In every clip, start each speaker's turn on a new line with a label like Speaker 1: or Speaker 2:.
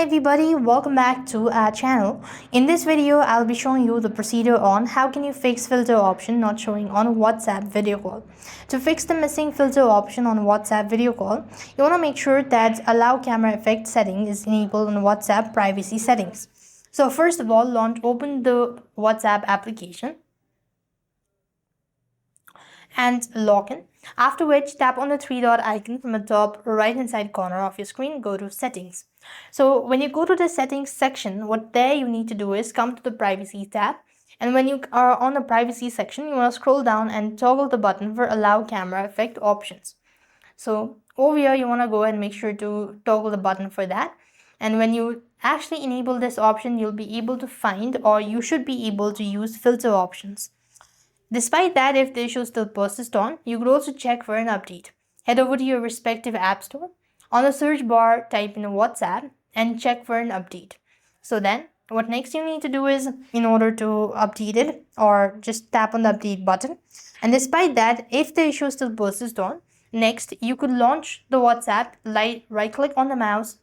Speaker 1: everybody, welcome back to our channel. In this video, I'll be showing you the procedure on how can you fix filter option not showing on WhatsApp video call. To fix the missing filter option on WhatsApp video call, you want to make sure that allow camera effect setting is enabled on WhatsApp privacy settings. So first of all, open the WhatsApp application and log in. After which, tap on the three dot icon from the top right hand side corner of your screen, go to settings. So when you go to the settings section, what there you need to do is come to the privacy tab, and when you are on the privacy section, you want to scroll down and toggle the button for allow camera effect options. So over here you want to go and make sure to toggle the button for that, and when you actually enable this option, you'll be able to find, or you should be able to use, filter options. Despite that, if the issue still persists on, you could also check for an update. Head over to your respective app store. On the search bar, type in WhatsApp and check for an update. So then, what next you need to do is, in order to update it, or just tap on the update button. And despite that, if the issue still persists on, next you could launch the WhatsApp, right click on the mouse.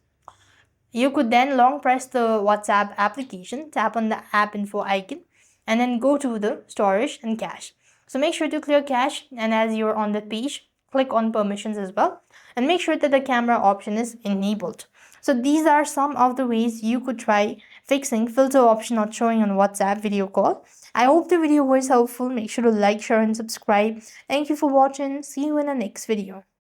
Speaker 1: You could then long press the WhatsApp application, tap on the app info icon, and then go to the storage and cache. So make sure to clear cache, and as you're on the page, click on permissions as well, and make sure that the camera option is enabled. So these are some of the ways you could try fixing filter option not showing on WhatsApp video call. I hope the video was helpful. Make sure to like, share and subscribe. Thank you for watching. See you in the next video.